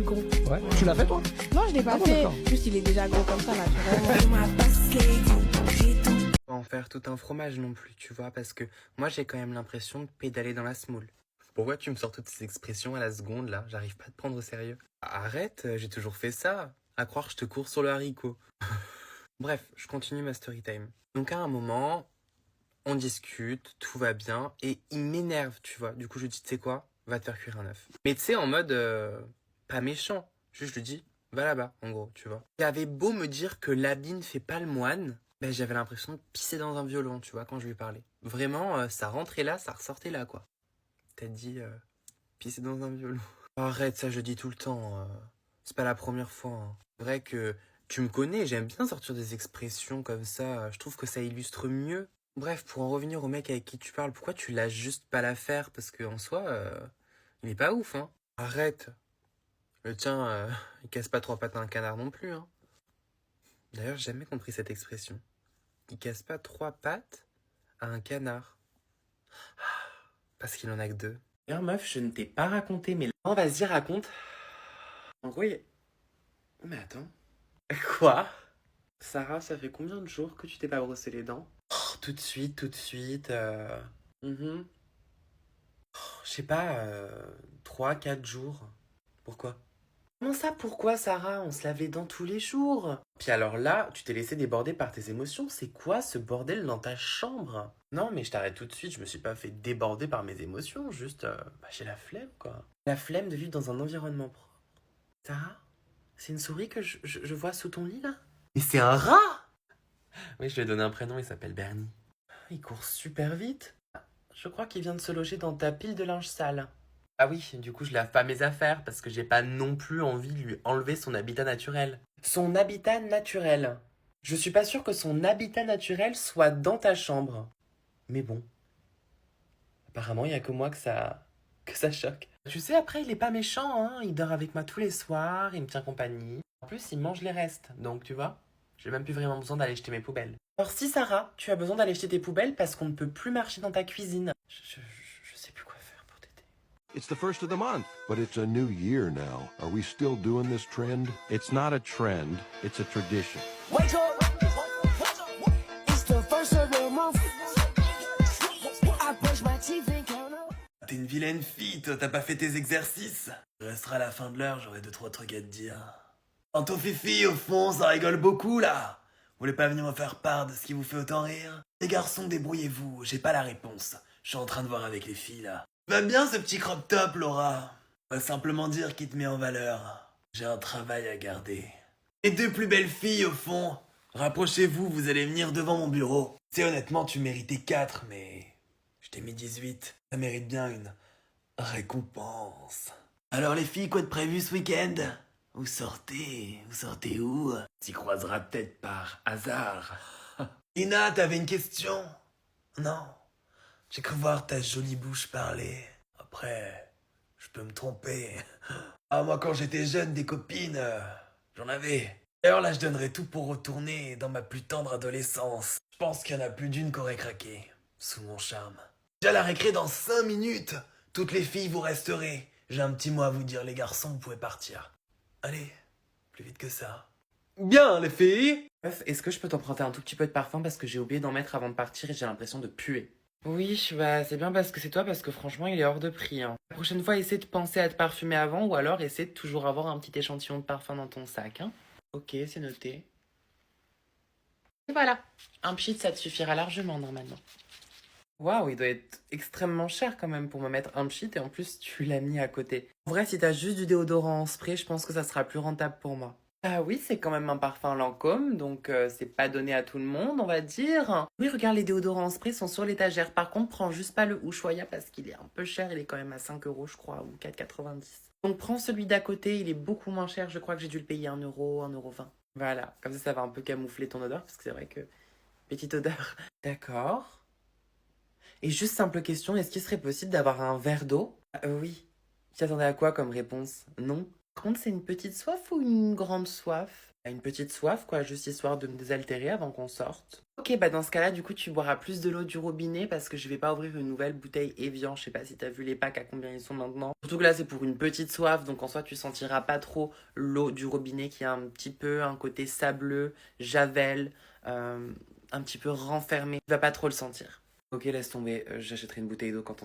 plus gros. Ouais. Tu l'as fait toi? Non, je l'ai pas Ah bon, fait. d'accord. Juste, il est déjà gros comme ça, naturellement. Pas en faire tout un fromage non plus, tu vois, parce que moi j'ai quand même l'impression de pédaler dans la semoule. Pourquoi tu me sors toutes ces expressions à la seconde là? J'arrive pas à te prendre au sérieux. Arrête, j'ai toujours fait ça. À croire que je te cours sur le haricot. Bref, je continue ma story time. Donc à un moment, on discute, tout va bien, et il m'énerve, tu vois. Du coup je lui dis, tu sais quoi? Va te faire cuire un œuf. Mais tu sais, en mode pas méchant. Juste je lui dis, va là-bas, en gros, tu vois. Il avait beau me dire que l'habit ne fait pas le moine, ben, j'avais l'impression de pisser dans un violon, tu vois, quand je lui parlais. Vraiment, ça rentrait là, ça ressortait là, quoi. T'as dit pisser dans un violon. Arrête, ça je le dis tout le temps. C'est pas la première fois. Hein. C'est vrai que tu me connais, j'aime bien sortir des expressions comme ça. Je trouve que ça illustre mieux. Bref, pour en revenir au mec avec qui tu parles, pourquoi tu lâches juste pas l'affaire? Parce qu'en soi, il est pas ouf, hein. Arrête. Le tien, il casse pas trois pattes à un canard non plus, hein. D'ailleurs, j'ai jamais compris cette expression. Il casse pas trois pattes à un canard. Parce qu'il en a que deux. D'ailleurs, meuf, je ne t'ai pas raconté, mais... Non, vas-y, raconte. En gros, mais attends. Quoi? Sarah, ça fait combien de jours que tu t'es pas brossé les dents? Oh, tout de suite, tout de suite. Mhm. Oh, je sais pas, 3, 4 jours. Pourquoi? Comment ça, pourquoi, Sarah? On se lave les dents tous les jours. Puis alors là, tu t'es laissé déborder par tes émotions. C'est quoi ce bordel dans ta chambre? Non, mais je t'arrête tout de suite. Je me suis pas fait déborder par mes émotions. Juste, j'ai la flemme, quoi. La flemme de vivre dans un environnement propre. Sarah? C'est une souris que je vois sous ton lit, là? Mais c'est un rat! Oui, je lui ai donné un prénom. Il s'appelle Bernie. Il court super vite. Je crois qu'il vient de se loger dans ta pile de linge sale. Ah oui, du coup je lave pas mes affaires parce que j'ai pas non plus envie de lui enlever son habitat naturel. Son habitat naturel. Je suis pas sûre que son habitat naturel soit dans ta chambre. Mais bon. Apparemment, il y a que moi que ça choque. Tu sais, après, il est pas méchant, hein. Il dort avec moi tous les soirs, il me tient compagnie. En plus, il mange les restes. Donc, tu vois, j'ai même plus vraiment besoin d'aller jeter mes poubelles. Alors si, Sarah, tu as besoin d'aller jeter tes poubelles parce qu'on ne peut plus marcher dans ta cuisine. Je sais plus quoi faire pour t'aider. It's the first of the month. But it's a new year now. Are we still doing this trend? It's not a trend, it's a tradition. Wake up! It's the first of the month. I brush my teeth and count up. T'es une vilaine fille, toi, t'as pas fait tes exercices. Il restera à la fin de l'heure, j'aurai 2-3 trucs à te dire. Quant aux filles, au fond, ça rigole beaucoup, là. Vous voulez pas venir me faire part de ce qui vous fait autant rire? Les garçons, débrouillez-vous, j'ai pas la réponse. Je suis en train de voir avec les filles, là. Va bien ce petit crop top, Laura. On va simplement dire qu'il te met en valeur. J'ai un travail à garder. Les deux plus belles filles, au fond. Rapprochez-vous, vous allez venir devant mon bureau. C'est honnêtement, tu méritais 4, mais... je t'ai mis 18. Ça mérite bien une récompense. Alors les filles, quoi de prévu ce week-end? Vous sortez où? T'y croiseras peut-être par hasard. Ina, t'avais une question? Non. J'ai cru voir ta jolie bouche parler. Après, je peux me tromper. Ah, moi, quand j'étais jeune, des copines, j'en avais. D'ailleurs, là, je donnerais tout pour retourner dans ma plus tendre adolescence. Je pense qu'il y en a plus d'une qui aurait craqué, sous mon charme. J'ai à la récré dans 5 minutes. Toutes les filles, vous resterez. J'ai un petit mot à vous dire, les garçons, vous pouvez partir. Allez, plus vite que ça. Bien, les filles! Meuf, est-ce que je peux t'emprunter un tout petit peu de parfum parce que j'ai oublié d'en mettre avant de partir et j'ai l'impression de puer? Oui, bah c'est bien parce que c'est toi, parce que franchement, il est hors de prix. Hein. La prochaine fois, essaie de penser à te parfumer avant ou alors essaie de toujours avoir un petit échantillon de parfum dans ton sac. Hein. Ok, c'est noté. Et voilà, un pchit, ça te suffira largement normalement. Waouh, il doit être extrêmement cher quand même pour me mettre un pchit et en plus tu l'as mis à côté. En vrai, si t'as juste du déodorant en spray, je pense que ça sera plus rentable pour moi. Ah oui, c'est quand même un parfum Lancôme, donc c'est pas donné à tout le monde, on va dire. Oui, regarde, les déodorants en spray sont sur l'étagère. Par contre, prends juste pas le Ushuaïa parce qu'il est un peu cher, il est quand même à 5 € je crois, ou 4,90 €. Donc prends celui d'à côté, il est beaucoup moins cher, je crois que j'ai dû le payer 1 €, 1,20 €. Voilà, comme ça va un peu camoufler ton odeur, parce que c'est vrai que... petite odeur. D'accord. Et juste simple question, est-ce qu'il serait possible d'avoir un verre d'eau? Oui. Tu t'attendais à quoi comme réponse? Non? Par contre, c'est une petite soif ou une grande soif? Une petite soif, quoi, juste histoire de me désaltérer avant qu'on sorte. Ok, bah dans ce cas-là, du coup, tu boiras plus de l'eau du robinet parce que je vais pas ouvrir une nouvelle bouteille Evian. Je sais pas si t'as vu les packs à combien ils sont maintenant. Surtout que là, c'est pour une petite soif, donc en soi, tu sentiras pas trop l'eau du robinet qui a un petit peu un côté sableux, javel, un petit peu renfermé. Tu vas pas trop le sentir. Ok, laisse tomber, j'achèterai une bouteille d'eau quand on